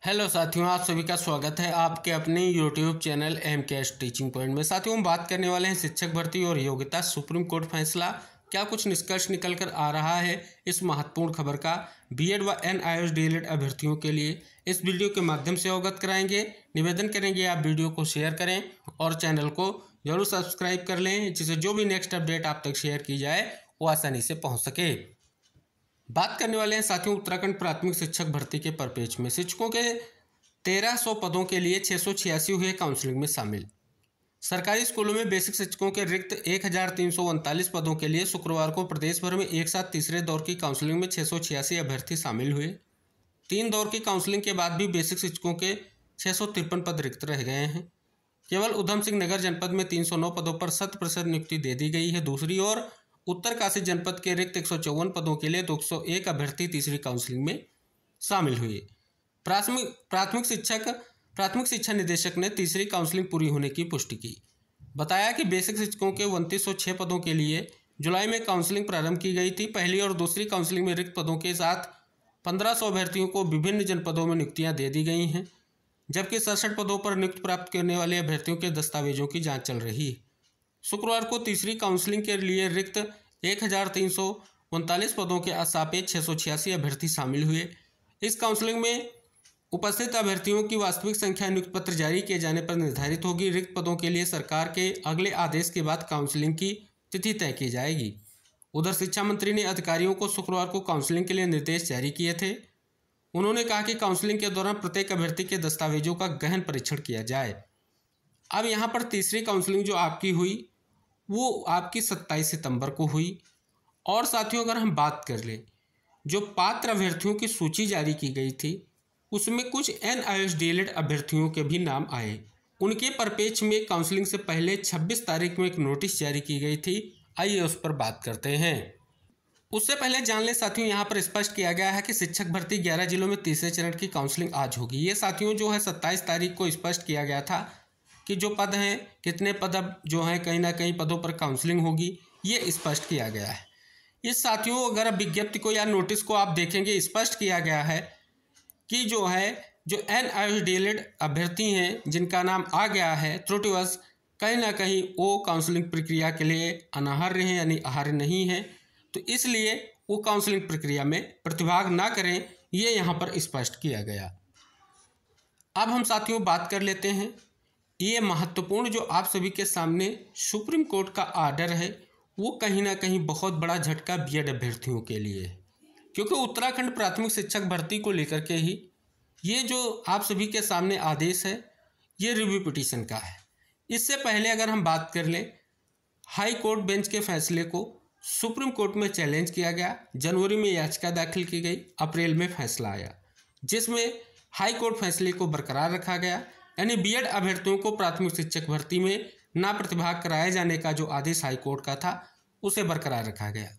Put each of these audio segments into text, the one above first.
Hello साथियों, आप सभी का स्वागत है आपके अपने YouTube channel MKS teaching point में। साथियों, हम बात करने वाले हैं शिक्षक भर्ती और योग्यता सुप्रीम कोर्ट फैसला क्या कुछ निष्कर्ष निकल कर आ रहा है इस महत्वपूर्ण खबर का बीएड व NIOS DELED अभ्यर्थियों के लिए इस वीडियो के माध्यम से अवगत कराएंगे। निवेदन करेंगे आप वीडियो को शेयर करें और चैनल को जरूर सब्सक्राइब कर लें, जिससे जो भी नेक्स्ट अपडेट आप तक शेयर की जाए वो आसानी से पहुँच सके। बात करने वाले हैं साथियों उत्तराखंड प्राथमिक शिक्षक भर्ती के परिप्रेक्ष्य में शिक्षकों के 1300 पदों के लिए 686 हुए काउंसलिंग में शामिल। सरकारी स्कूलों में बेसिक शिक्षकों के रिक्त 1339 पदों के लिए शुक्रवार को प्रदेश भर में एक साथ तीसरे दौर की काउंसलिंग में 686 अभ्यर्थी शामिल हुए। 3 दौर की काउंसलिंग के बाद भी बेसिक शिक्षकों के 653 पद रिक्त रह गए हैं। केवल उधम सिंह नगर जनपद में 309 पदों पर 100% नियुक्ति दे दी गई है। दूसरी ओर उत्तरकाशी जनपद के रिक्त 154 पदों के लिए 201 अभ्यर्थी तीसरी काउंसलिंग में शामिल हुए। प्राथमिक शिक्षा निदेशक ने तीसरी काउंसलिंग पूरी होने की पुष्टि की। बताया कि बेसिक शिक्षकों के 2906 पदों के लिए जुलाई में काउंसलिंग प्रारंभ की गई थी। पहली और दूसरी काउंसलिंग में रिक्त पदों के साथ 1500 अभ्यर्थियों को विभिन्न जनपदों में नियुक्तियां दे दी गई हैं, जबकि 67 पदों पर नियुक्ति प्राप्त करने वाले अभ्यर्थियों के दस्तावेजों की जाँच चल रही है। शुक्रवार को तीसरी काउंसलिंग के लिए रिक्त 1339 पदों के सापेक्ष 686 अभ्यर्थी शामिल हुए। इस काउंसलिंग में उपस्थित अभ्यर्थियों की वास्तविक संख्या नियुक्ति पत्र जारी किए जाने पर निर्धारित होगी। रिक्त पदों के लिए सरकार के अगले आदेश के बाद काउंसलिंग की तिथि तय की जाएगी। उधर शिक्षा मंत्री ने अधिकारियों को शुक्रवार को काउंसलिंग के लिए निर्देश जारी किए थे। उन्होंने कहा कि काउंसलिंग के दौरान प्रत्येक अभ्यर्थी के दस्तावेजों का गहन परीक्षण किया जाए। अब यहाँ पर तीसरी काउंसलिंग जो आपकी हुई वो आपकी 27 सितंबर को हुई। और साथियों, अगर हम बात कर लें जो पात्र अभ्यर्थियों की सूची जारी की गई थी उसमें कुछ NIOS DELED अभ्यर्थियों के भी नाम आए। उनके परिप्रेक्ष्य में काउंसलिंग से पहले 26 तारीख में एक नोटिस जारी की गई थी। आइए उस पर बात करते हैं। उससे पहले जान लें साथियों, यहाँ पर स्पष्ट किया गया है कि शिक्षक भर्ती 11 जिलों में तीसरे चरण की काउंसलिंग आज होगी। ये साथियों जो है 27 तारीख को स्पष्ट किया गया था कि जो पद हैं कितने पद अब जो हैं कहीं ना कहीं पदों पर काउंसलिंग होगी, ये स्पष्ट किया गया है। इस साथियों अगर अब विज्ञप्ति को या नोटिस को आप देखेंगे, स्पष्ट किया गया है कि जो NIOS DELED अभ्यर्थी हैं जिनका नाम आ गया है त्रुटिवश कहीं ना कहीं वो काउंसलिंग प्रक्रिया के लिए अनाहार्य हैं, यानी आहार्य नहीं है, तो इसलिए वो काउंसलिंग प्रक्रिया में प्रतिभाग ना करें, ये यहाँ पर स्पष्ट किया गया। अब हम साथियों बात कर लेते हैं ये महत्वपूर्ण जो आप सभी के सामने सुप्रीम कोर्ट का आर्डर है वो कहीं ना कहीं बहुत बड़ा झटका बीएड अभ्यर्थियों के लिए है, क्योंकि उत्तराखंड प्राथमिक शिक्षक भर्ती को लेकर के ही ये जो आप सभी के सामने आदेश है ये रिव्यू पिटीशन का है। इससे पहले अगर हम बात कर लें, हाई कोर्ट बेंच के फैसले को सुप्रीम कोर्ट में चैलेंज किया गया। जनवरी में याचिका दाखिल की गई, अप्रैल में फैसला आया जिसमें हाई कोर्ट फैसले को बरकरार रखा गया, यानी बीएड अभ्यर्थियों को प्राथमिक शिक्षक भर्ती में ना प्रतिभाग कराए जाने का जो आदेश हाईकोर्ट का था उसे बरकरार रखा गया।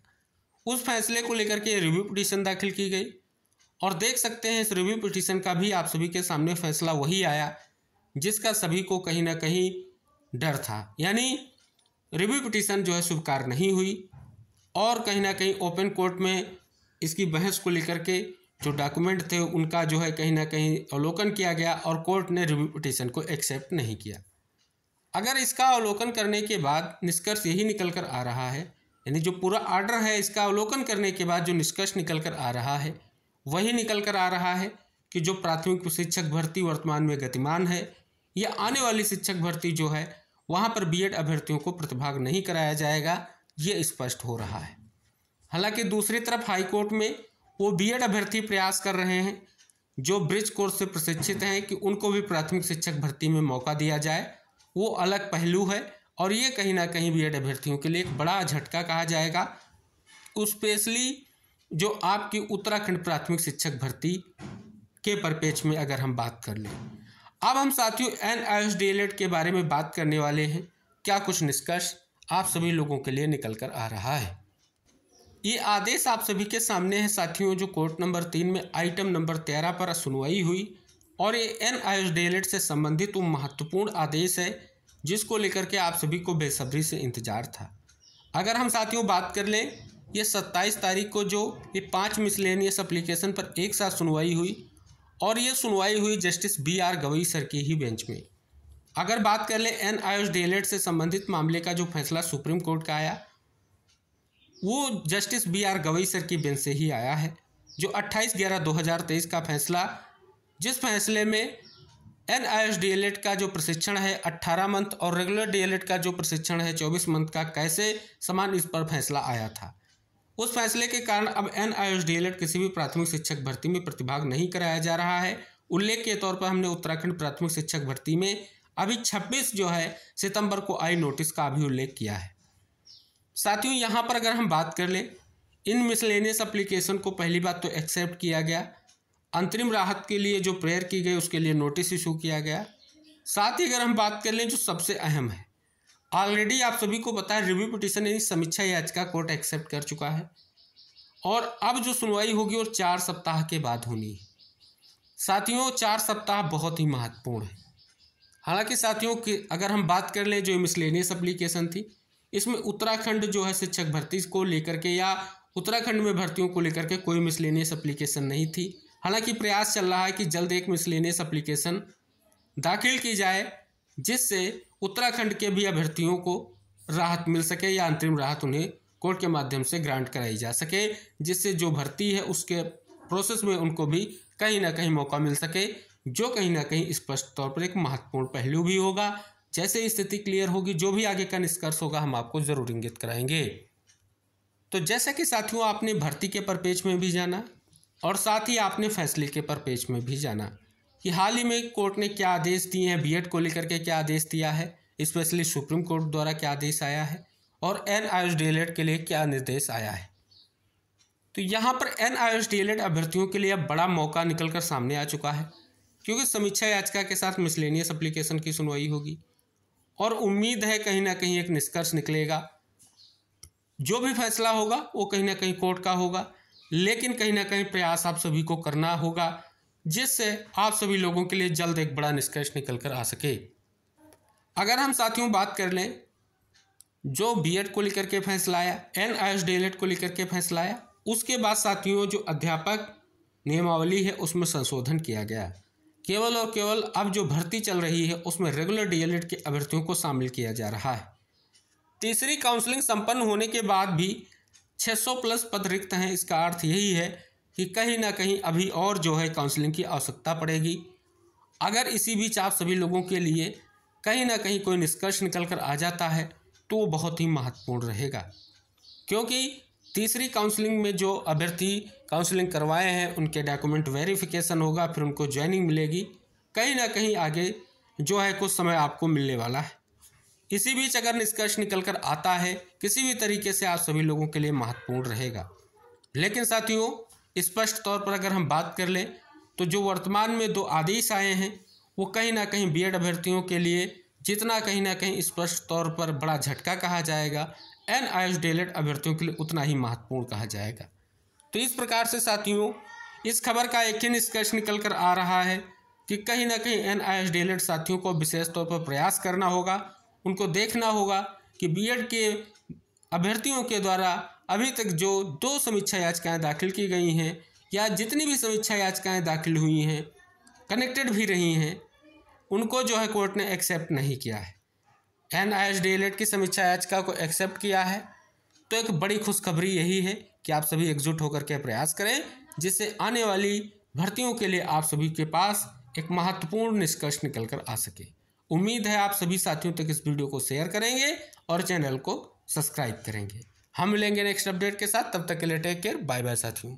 उस फैसले को लेकर के रिव्यू पिटीशन दाखिल की गई और देख सकते हैं इस रिव्यू पिटीशन का भी आप सभी के सामने फैसला वही आया जिसका सभी को कहीं ना कहीं डर था, यानी रिव्यू पिटीशन जो है स्वीकार नहीं हुई और कहीं ना कहीं ओपन कोर्ट में इसकी बहस को लेकर के जो डॉक्यूमेंट थे उनका जो है कहीं ना कहीं अवलोकन किया गया और कोर्ट ने रिव्यू पिटीशन को एक्सेप्ट नहीं किया। अगर इसका अवलोकन करने के बाद निष्कर्ष यही निकल कर आ रहा है, यानी जो पूरा आर्डर है इसका अवलोकन करने के बाद जो निष्कर्ष निकल कर आ रहा है वही निकल कर आ रहा है कि जो प्राथमिक शिक्षक भर्ती वर्तमान में गतिमान है या आने वाली शिक्षक भर्ती जो है वहाँ पर बीएड अभ्यर्थियों को प्रतिभाग नहीं कराया जाएगा, ये स्पष्ट हो रहा है। हालांकि दूसरी तरफ हाईकोर्ट में वो बीएड अभ्यर्थी प्रयास कर रहे हैं जो ब्रिज कोर्स से प्रशिक्षित हैं कि उनको भी प्राथमिक शिक्षक भर्ती में मौका दिया जाए, वो अलग पहलू है और ये कहीं ना कहीं बीएड अभ्यर्थियों के लिए एक बड़ा झटका कहा जाएगा, स्पेशली जो आपकी उत्तराखंड प्राथमिक शिक्षक भर्ती के परिप्रेक्ष्य में अगर हम बात कर लें। अब हम साथियों NIOS DELED के बारे में बात करने वाले हैं, क्या कुछ निष्कर्ष आप सभी लोगों के लिए निकल कर आ रहा है। ये आदेश आप सभी के सामने है साथियों, जो कोर्ट नंबर 3 में आइटम नंबर 13 पर सुनवाई हुई और ये NIOS DELED से संबंधित वो महत्वपूर्ण आदेश है जिसको लेकर के आप सभी को बेसब्री से इंतजार था। अगर हम साथियों बात कर लें, ये 27 तारीख को जो ये 5 मिसलेनियस एप्लीकेशन पर एक साथ सुनवाई हुई और ये सुनवाई हुई जस्टिस BR गवई सर की ही बेंच में। अगर बात कर ले NIOS DLED से संबंधित मामले का जो फैसला सुप्रीम कोर्ट का आया, वो जस्टिस BR गवई सर की बेंच से ही आया है, जो 28/11/2023 का फैसला, जिस फैसले में NIOS DLED का जो प्रशिक्षण है 18 मंथ और रेगुलर DLED का जो प्रशिक्षण है 24 मंथ का कैसे समान, इस पर फैसला आया था। उस फैसले के कारण अब NIOS DLED किसी भी प्राथमिक शिक्षक भर्ती में प्रतिभाग नहीं कराया जा रहा है। उल्लेख के तौर पर हमने उत्तराखंड प्राथमिक शिक्षक भर्ती में अभी 26 जो है सितंबर को आई नोटिस का भी उल्लेख किया है। साथियों, यहाँ पर अगर हम बात कर लें, इन मिसलेनियस एप्लीकेशन को पहली बात तो एक्सेप्ट किया गया, अंतरिम राहत के लिए जो प्रेयर की गई उसके लिए नोटिस इशू किया गया। साथ ही अगर हम बात कर लें जो सबसे अहम है, ऑलरेडी आप सभी को पता है रिव्यू पिटीशन यानी समीक्षा याचिका कोर्ट एक्सेप्ट कर चुका है और अब जो सुनवाई होगी वो 4 सप्ताह के बाद होनी है। साथियों, 4 सप्ताह बहुत ही महत्वपूर्ण है। हालांकि साथियों की अगर हम बात कर लें जो मिसलेनियस एप्लीकेशन थी, इसमें उत्तराखंड जो है शिक्षक भर्ती को लेकर के या उत्तराखंड में भर्तियों को लेकर के कोई मिसलेनियस एप्लीकेशन नहीं थी। हालांकि प्रयास चल रहा है कि जल्द एक मिसलेनियस एप्लीकेशन दाखिल की जाए जिससे उत्तराखंड के भी अभ्यर्थियों को राहत मिल सके या अंतरिम राहत उन्हें कोर्ट के माध्यम से ग्रांट कराई जा सके, जिससे जो भर्ती है उसके प्रोसेस में उनको भी कहीं ना कहीं मौका मिल सके, जो कहीं ना कहीं स्पष्ट तौर पर एक महत्वपूर्ण पहलू भी होगा। जैसे स्थिति क्लियर होगी, जो भी आगे का निष्कर्ष होगा हम आपको जरूर इंगित कराएंगे। तो जैसा कि साथियों आपने भर्ती के परपेज में भी जाना और साथ ही आपने फैसले के परपेज में भी जाना कि हाल ही में कोर्ट ने क्या आदेश दिए हैं, बीएड को लेकर के क्या आदेश दिया है, स्पेशली सुप्रीम कोर्ट द्वारा क्या आदेश आया है और NIOS DLED के लिए क्या निर्देश आया है। तो यहाँ पर NIOS DLED अभ्यर्थियों के लिए अब बड़ा मौका निकल कर सामने आ चुका है, क्योंकि समीक्षा याचिका के साथ मिसलेनियस एप्लीकेशन की सुनवाई होगी और उम्मीद है कहीं ना कहीं एक निष्कर्ष निकलेगा। जो भी फैसला होगा वो कहीं ना कहीं कोर्ट का होगा, लेकिन कहीं ना कहीं प्रयास आप सभी को करना होगा जिससे आप सभी लोगों के लिए जल्द एक बड़ा निष्कर्ष निकल कर आ सके। अगर हम साथियों बात कर लें जो बीएड को लेकर के फैसला आया, NIOS DLED को लेकर के फैसला आया, उसके बाद साथियों जो अध्यापक नियमावली है उसमें संशोधन किया गया। केवल और केवल अब जो भर्ती चल रही है उसमें रेगुलर DLED के अभ्यर्थियों को शामिल किया जा रहा है। तीसरी काउंसलिंग संपन्न होने के बाद भी 600 प्लस पद रिक्त हैं। इसका अर्थ यही है कि कहीं ना कहीं अभी और जो है काउंसलिंग की आवश्यकता पड़ेगी। अगर इसी बीच आप सभी लोगों के लिए कहीं ना कहीं कोई निष्कर्ष निकल कर आ जाता है तो वो बहुत ही महत्वपूर्ण रहेगा, क्योंकि तीसरी काउंसलिंग में जो अभ्यर्थी काउंसलिंग करवाए हैं उनके डॉक्यूमेंट वेरिफिकेशन होगा, फिर उनको ज्वाइनिंग मिलेगी। कहीं ना कहीं आगे जो है कुछ समय आपको मिलने वाला है। इसी बीच अगर निष्कर्ष निकल कर आता है किसी भी तरीके से आप सभी लोगों के लिए महत्वपूर्ण रहेगा। लेकिन साथियों स्पष्ट तौर पर अगर हम बात कर लें तो जो वर्तमान में 2 आदेश आए हैं वो कहीं ना कहीं बीएड अभ्यर्थियों के लिए जितना कहीं ना कहीं स्पष्ट तौर पर बड़ा झटका कहा जाएगा, NIOS DLED अभ्यर्थियों के लिए उतना ही महत्वपूर्ण कहा जाएगा। तो इस प्रकार से साथियों इस खबर का एक ही निष्कर्ष निकल कर आ रहा है कि कहीं ना कहीं NIOS DLED साथियों को विशेष तौर पर प्रयास करना होगा। उनको देखना होगा कि बीएड के अभ्यर्थियों के द्वारा अभी तक जो 2 समीक्षा याचिकाएं दाखिल की गई हैं या जितनी भी समीक्षा याचिकाएं दाखिल हुई हैं, कनेक्टेड भी रही हैं, उनको जो है कोर्ट ने एक्सेप्ट नहीं किया है। NIOS DLED की समीक्षा याचिका को एक्सेप्ट किया है। तो एक बड़ी खुशखबरी यही है कि आप सभी एकजुट होकर के प्रयास करें, जिससे आने वाली भर्तियों के लिए आप सभी के पास एक महत्वपूर्ण निष्कर्ष निकल कर आ सके। उम्मीद है आप सभी साथियों तक इस वीडियो को शेयर करेंगे और चैनल को सब्सक्राइब करेंगे। हम मिलेंगे नेक्स्ट अपडेट के साथ, तब तक के लिए टेक केयर, बाय बाय साथियों।